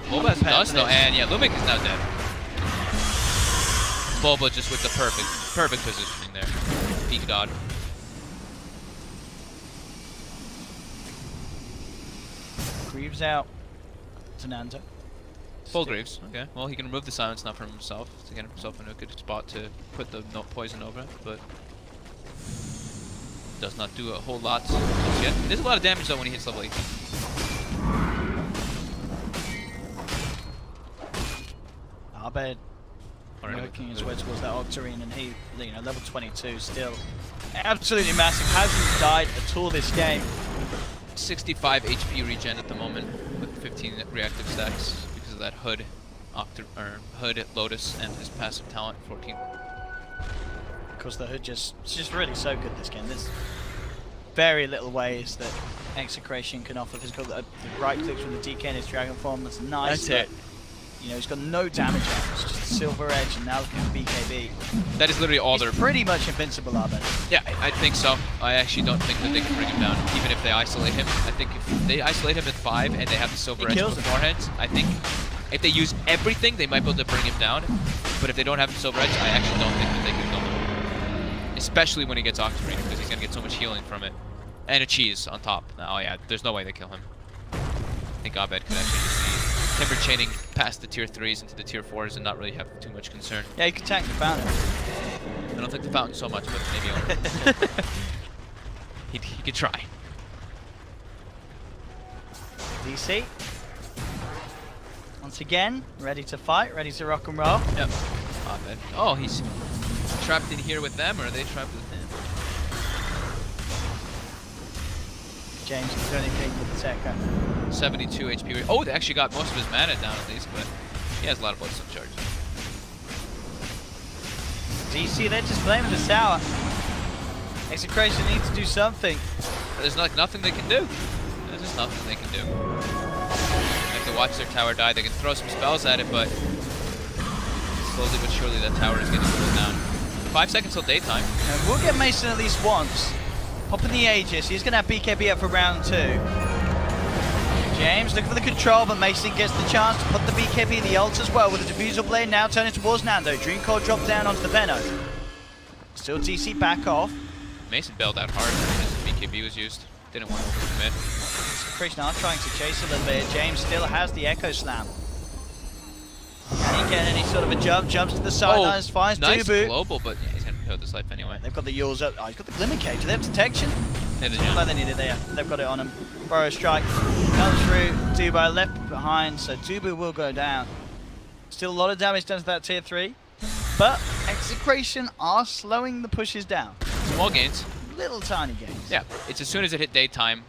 Boba has dust though, and yeah, Lumic is now dead. Boba just with the perfect positioning there. Peak dodge. Greaves out to Nando. Full Greaves, okay. Well, he can remove the silence now from himself to get himself in a good spot to put the poison over it, but does not do a whole lot just yet. It does a lot of damage though when he hits level 18. Abed working his way towards that Octarine, and he, you know, level 22 still absolutely massive. Hasn't died at all this game. 65 HP regen at the moment with 15 reactive stacks because of that Hood, Hood, Lotus, and his passive talent 14. Because the Hood it's just really so good this game. There's very little ways that Execration can offer. He's got the right clicks from the DK in his Dragon form. That's nice. That's it. You know, he's got no damage on him. It's just a Silver Edge, and now looking at BKB. That is literally all He's pretty much invincible, Abed. Yeah, I think so. I actually don't think that they can bring him down, even if they isolate him. I think if they isolate him at 5 and they have the Silver Edge beforehand, I think if they use everything, they might be able to bring him down. But if they don't have the Silver Edge, I actually don't think that they can kill him. Especially when he gets Octarine, because he's going to get so much healing from it. And a cheese on top. Oh yeah, there's no way they kill him. I think Abed could actually just be timber chaining past the tier 3s into the tier 4s and not really have too much concern. Yeah, you can tank the fountain. I don't think the fountain so much, but maybe He could try. DC. Once again, ready to fight, ready to rock and roll. Yep. Oh, he's trapped in here with them, or are they trapped with him? James can do anything with the Echo. 72 HP. Oh, they actually got most of his mana down at least, but he has a lot of bloodstone charge. DC, they're just blaming the tower. Execration needs to do something. There's like nothing they can do. There's just nothing they can do. They have to watch their tower die. They can throw some spells at it, but slowly but surely that tower is getting pulled down. 5 seconds till daytime. And we'll get Mason at least once. Popping the Aegis. He's going to have BKB up for round 2. James looking for the control, but Mason gets the chance to put the BKB in the ult as well with the Diffusal Blade now turning towards Nando. Dream Coil dropped down onto the Venom. Still DC back off. Mason bailed out hard because BKB was used. Didn't want to overcommit. Execration are trying to chase a little bit. James still has the Echo Slam. Can he get any sort of a jump? Jumps to the sidelines, finds nice Dubu. global, but yeah, he's going to kill this life anyway. They've got the Yules up. Oh, he's got the Glimmer Cage. Do they have detection? Yeah, they Like they needed there. They've got it on him. Burrow Strike comes through. Dubu left behind, so Dubu will go down. Still a lot of damage done to that tier 3. But Execration are slowing the pushes down. Small gains. Little tiny gains. Yeah, it's as soon as it hit daytime,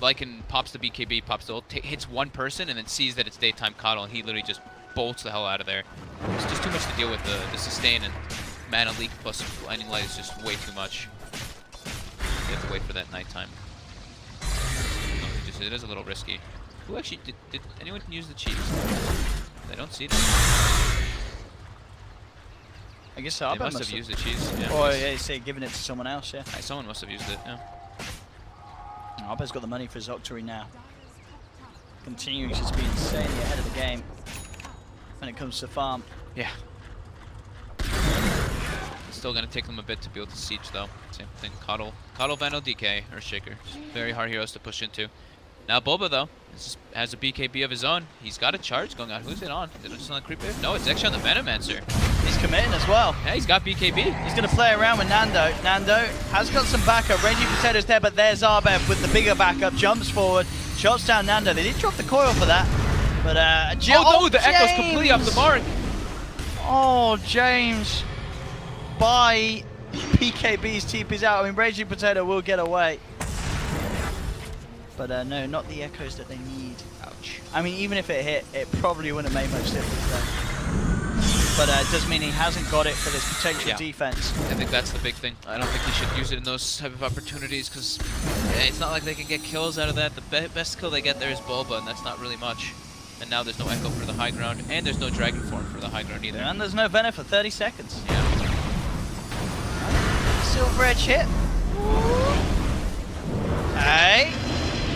Lycan pops the BKB, pops the ult, hits one person, and then sees that it's daytime Coddle, and he literally just bolts the hell out of there. It's just too much to deal with the sustain, and mana leak plus blinding light is just way too much. You have to wait for that nighttime. No, it is a little risky. Who actually did anyone use the cheats? I don't see them. I guess They Arba must have used the cheats. Yeah. Or yeah, say giving it to someone else, yeah. Someone must have used it. Yeah. Arba's got the money for his Octory now. Continuing to just be insanely ahead of the game when it comes to farm. Yeah. Still gonna take them a bit to be able to siege though. Same thing, Coddle, Vandal, DK, Earthshaker. Very hard heroes to push into. Now Boba though, has a BKB of his own. He's got a charge going on. Who's it on? Is it just on the creep wave? No, it's actually on the Venomancer. He's committing as well. Yeah, he's got BKB. He's going to play around with Nando. Nando has got some backup. Raging Potato's there, but there's Arbev with the bigger backup. Jumps forward, shots down Nando. They did drop the coil for that. But oh no, the Echo's completely off the mark. Oh, James. By BKB's TP's out. I mean, Raging Potato will get away. But no, not the Echoes that they need. Ouch. I mean, even if it hit, it probably wouldn't have made much difference though. But it does mean he hasn't got it for this potential defense. I think that's the big thing. I don't think he should use it in those type of opportunities because it's not like they can get kills out of that. The best kill they get there is Bulba, and that's not really much. And now there's no Echo for the high ground, and there's no Dragon Form for the high ground either. And there's no Venom for 30 seconds. Yeah. Silver Edge hit. Hey.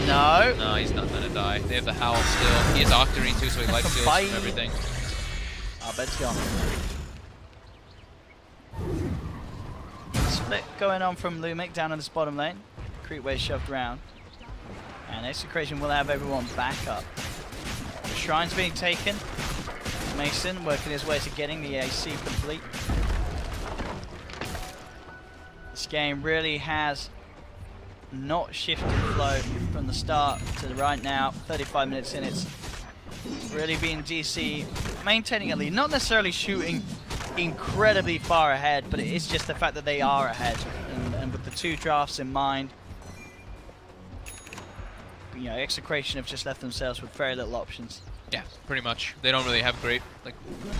No. No, he's not gonna die. They have the Howl still. He has Octarine too, so he life steals from everything. Our bed's gone. Split going on from Lumic down in this bottom lane. Creep wave shoved round. And Execration will have everyone back up. The Shrine's being taken. Mason working his way to getting the AC complete. This game really has not shifted flow from the start to the right now. 35 minutes in, it's really been DC maintaining a lead. Not necessarily shooting incredibly far ahead, but it's just the fact that they are ahead. And with the 2 drafts in mind, you know, Execration have just left themselves with very little options. Yeah, pretty much. They don't really have great, like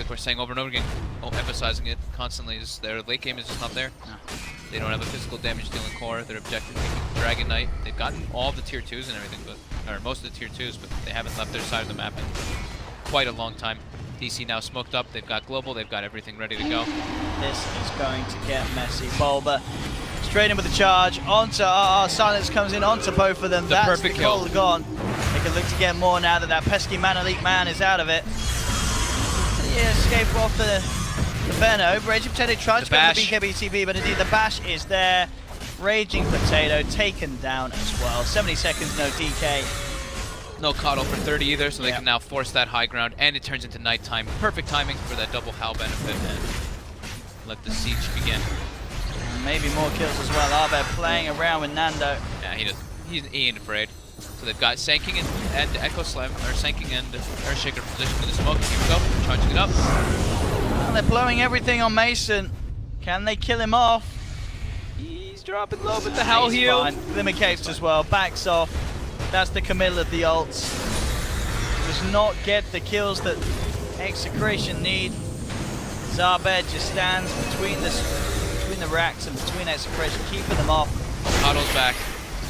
we're saying over and over again, emphasizing it constantly, is their late game is just not there. No. They don't have a physical damage dealing core. Their objective is Dragon Knight. They've gotten all the tier 2s and everything, or most of the tier 2s, but they haven't left their side of the map in quite a long time. DC now smoked up. They've got global. They've got everything ready to go. This is going to get messy. Bulba straight in with the charge. Onto Silence comes in onto both of them. The That's perfect the kill. goal gone. They can look to get more now that that pesky Mana Leak man is out of it. Yeah, escape off the Venom. Raging Potato tried to go for the BKB-TV, but indeed the bash is there. Raging Potato taken down as well. 70 seconds, no DK. No Coddle for 30 either, so they can now force that high ground, and it turns into nighttime. Perfect timing for that double Howl benefit, and let the siege begin. and maybe more kills as well. Arbed playing around with Nando. Yeah, he ain't afraid. So they've got Sanking and Echo Slam, or Sanking and Earthshaker position for the smoke. Here we go, charging it up. Well, they're blowing everything on Mason. Can they kill him off? He's dropping low with the Howl He's heal. fine. Limit capes as well, backs off. That's the Camille of the ults. Does not get the kills that Execration need. Arbed just stands between the racks and between Execration, keeping them off. Coddle's back,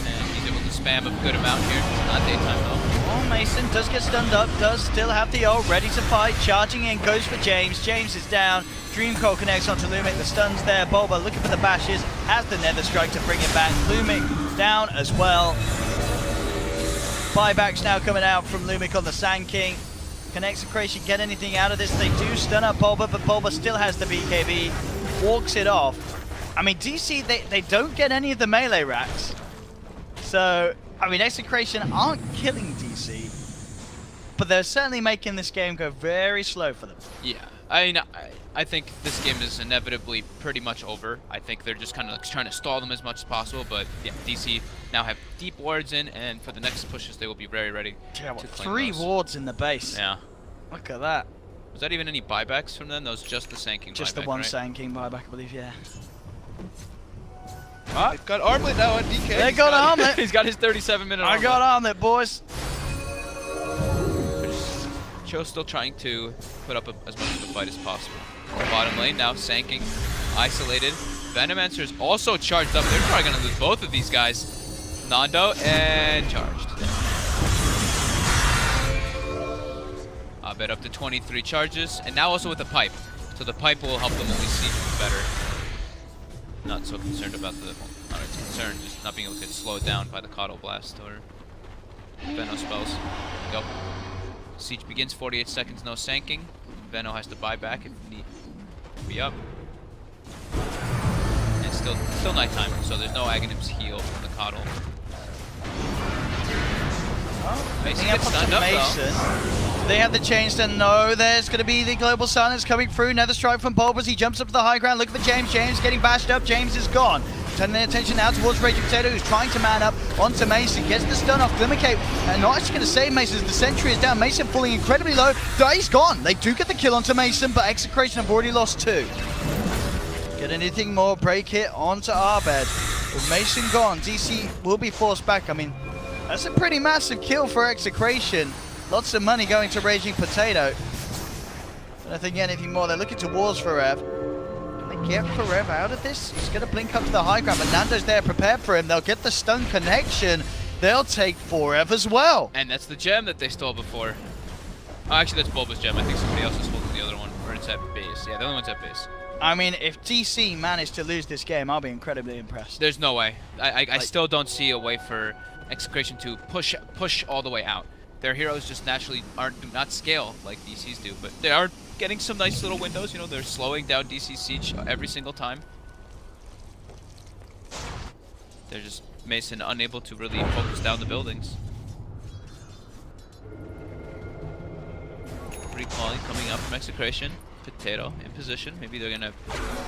and he's able to spam a good amount here. Not daytime though. Oh, Mason does get stunned up, does still have the ult, ready to fight, charging in, goes for James. James is down. Dreamcoat connects onto Lumic, the stun's there. Bulba looking for the bashes, has the Nether Strike to bring it back. Lumic down as well. Buybacks now coming out from Lumic on the Sand King. Can Execration get anything out of this? They do stun up Bulba, but Bulba still has the BKB, walks it off. I mean, DC, they don't get any of the melee racks. So, I mean, Execration aren't killing DC, but they're certainly making this game go very slow for them. Yeah, I think this game is inevitably pretty much over. I think they're just kind of like trying to stall them as much as possible, but yeah, DC now have deep wards in, and for the next pushes they will be very ready Yeah, to claim 3 those. wards in the base. Yeah. Look at that. Was that even any buybacks from them? That was just the Sanking Just buyback, the one right? Sand King buyback, I believe, yeah. They've got Armlet now on DK. They got Armlet. He's got his 37-minute I got Armlet, boys. Joe's still trying to put up as much of a fight as possible. Bottom lane now, Sanking, isolated. Venomancer is also charged up. They're probably going to lose both of these guys. Nando and charged. Abed up to 23 charges, and now also with the pipe. So the pipe will help them only siege better. Not so concerned about the, not as concerned, just not being able to get slowed down by the Coddle Blast or Veno spells. Go. Siege begins, 48 seconds, no Sanking. Veno has to buy back if need be up. And still nighttime, so there's no Aghanim's heal from the Coddle. Mason gets stunned up though. They have the change to no. There's going to be the global silence coming through. Nether Strike from Bulb as he jumps up to the high ground. Look for James. James getting bashed up. James is gone. Turning their attention now towards Raging Potato, who's trying to man up onto Mason. Gets the stun off Glimmercape. And not actually going to save Mason as the sentry is down. Mason falling incredibly low. He's gone. They do get the kill onto Mason, but Execration have already lost 2. Get anything more, break hit onto Arbed. With Mason gone, DC will be forced back. I mean, that's a pretty massive kill for Execration. Lots of money going to Raging Potato. I don't think anything more. They're looking towards Forev. Can they get Forev out of this? He's going to blink up to the high ground, but Nando's there prepared for him. They'll get the stun connection. They'll take Forev as well. And that's the gem that they stole before. Oh, actually, that's Bulba's gem. I think somebody else is holding the other one. Or it's at base. Yeah, the other one's at base. I mean, if DC managed to lose this game, I'll be incredibly impressed. There's no way. I still don't see a way for Execration to push all the way out. Their heroes just naturally do not scale like DC's do, but they are getting some nice little windows. You know, they're slowing down DC siege every single time. They're just Mason unable to really focus down the buildings. Recalling coming up from Execration. Potato in position. Maybe they're gonna.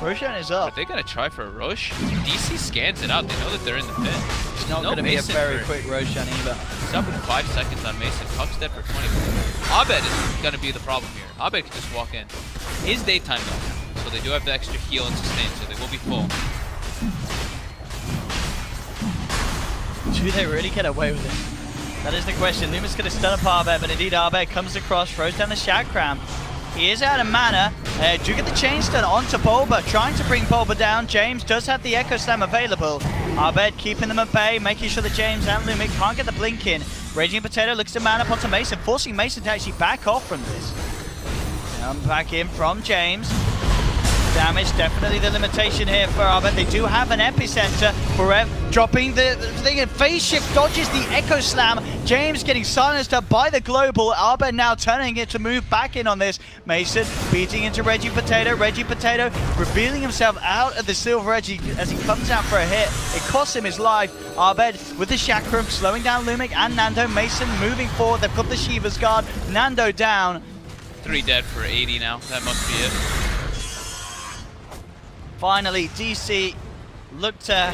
Roshan is Are up. they gonna try for a Roche? DC scans it out. They know that they're in the pit. It's not going to be a very quick Roshan either. He's up in 5 seconds on Mason. Puck's dead for 20. Abed is gonna be the problem here. Abed can just walk in. Is daytime though, so they do have the extra heal and sustain, so they will be full. Do they really get away with it? That is the question. Luma's going to stun up Arbed, but indeed Arbed comes across, throws down the Shadcram. He is out of mana. Do get the chain stun onto Bulba, trying to bring Bulba down. James does have the Echo Slam available. Arbed keeping them at bay, making sure that James and Lumic can't get the blink in. Raging Potato looks to man up onto Mason, forcing Mason to actually back off from this. Come back in from James. Damage, definitely the limitation here for Arbed. They do have an epicenter. Forev dropping the thing, and phase shift dodges the Echo Slam. James getting silenced up by the global. Arbed now turning it to move back in on this. Mason beating into Reggie Potato. Reggie Potato revealing himself out of the Silver Edge as he comes out for a hit. It costs him his life. Arbed with the Chakram, slowing down Lumic and Nando. Mason moving forward. They've got the Shiva's Guard. Nando down. 3 dead for 80 now. That must be it. Finally, DC look to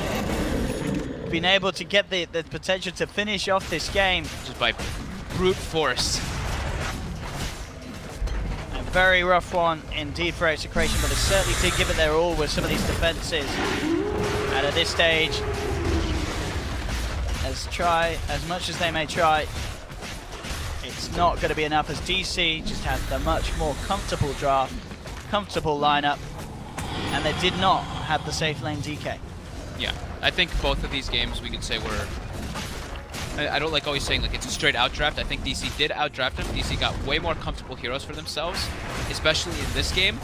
being able to get the potential to finish off this game. Just by brute force. A very rough one indeed for Execration, but they certainly did give it their all with some of these defenses. And at this stage, as much as they may try, it's not going to be enough, as DC just has the much more comfortable draft, comfortable lineup, and they did not have the safe lane DK. Yeah, I think both of these games we could say were... I don't like always saying like it's a straight outdraft. I think DC did outdraft them. DC got way more comfortable heroes for themselves, especially in this game,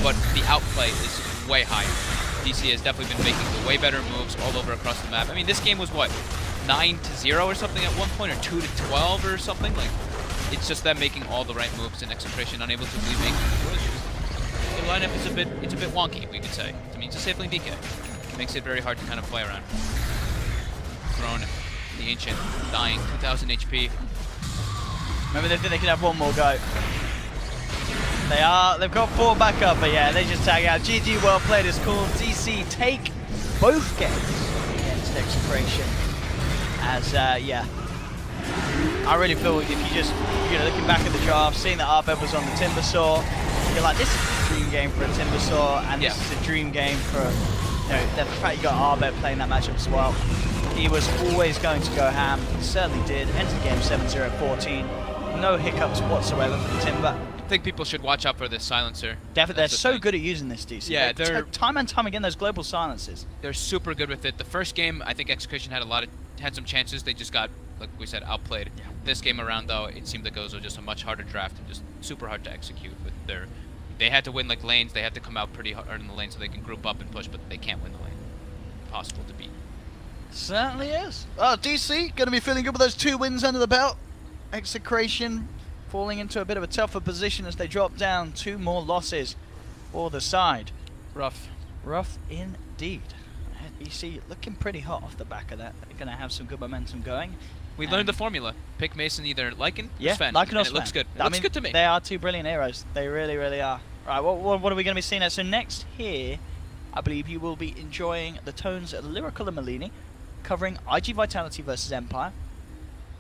but the outplay is way higher. DC has definitely been making the way better moves all over across the map. I mean, this game was what, 9-0 or something at one point, or 2-12 or something? Like, it's just them making all the right moves and Execration unable to really make the lineup is a bit wonky, we could say. I mean, it's a safe lane DK. It makes it very hard to kind of play around. Throne, the Ancient, dying, 2,000 HP. Maybe they think they can have one more go. They've got 4 backup, but yeah, they just tag out. GG, well played is called. DC take both games against Execration. As, yeah, I really feel if you're looking back at the draft, seeing that Arbed was on the Timbersaw, you're like, this is a dream game for a Timbersaw, and this is a dream game for, the fact you got Arbed playing that matchup as well. He was always going to go ham. He certainly did. Entered the game 7-0-14. No hiccups whatsoever for the Timber. I think people should watch out for this silencer. Definitely, they're so good at using this DC. Yeah, they're time and time again, those global silences. They're super good with it. The first game, I think Execration had some chances. They just got, like we said, outplayed. Yeah. This game around, though, it seemed like it was just a much harder draft and just super hard to execute. With they had to win like lanes. They had to come out pretty hard in the lane so they can group up and push, but they can't win the lane. Impossible to beat. Certainly is. Oh, DC going to be feeling good with those 2 wins under the belt. Execration falling into a bit of a tougher position as they drop down. 2 more losses for the side. Rough. Rough indeed. DC looking pretty hot off the back of that. They're going to have some good momentum going. We learned the formula. Pick Mason either Lycan or Sven. Lycan or and Sven. It looks good. It looks good to me. They are 2 brilliant heroes. They really, really are. Right, what are we going to be seeing now? So next here, I believe you will be enjoying the tones of Lyrical and Malini, covering IG Vitality versus Empire.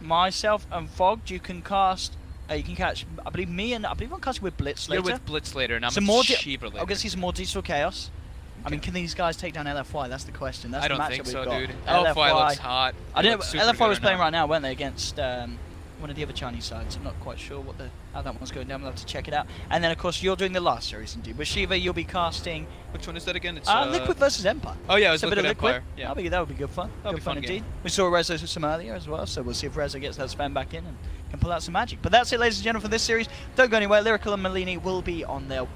Myself and Fogged, you can cast. You can catch, I believe, me and I believe I'm casting with Blitz later. You're with Blitz later, and I'm some with more Shiva later. I'm going to see some more Digital Chaos. Okay. I mean, can these guys take down LFY? That's the question. That's I the don't matchup think we've so, got. dude. LFY looks hot. I didn't. LFY was playing now. right now, weren't they, against one of the other Chinese sides? I'm not quite sure how that one's going down. We'll have to check it out. And then, of course, you're doing the last series, indeed. With Shiva, you'll be casting. Which one is that again? It's Liquid versus Empire. Oh yeah, it was so a bit of Liquid Liquid. Empire. Yeah. That would be good fun. That'll Good be fun fun indeed. game. We saw Reza some earlier as well, so we'll see if Reza gets that spam back in and can pull out some magic. But that's it, ladies and gentlemen, for this series. Don't go anywhere. Lyrical and Malini will be on their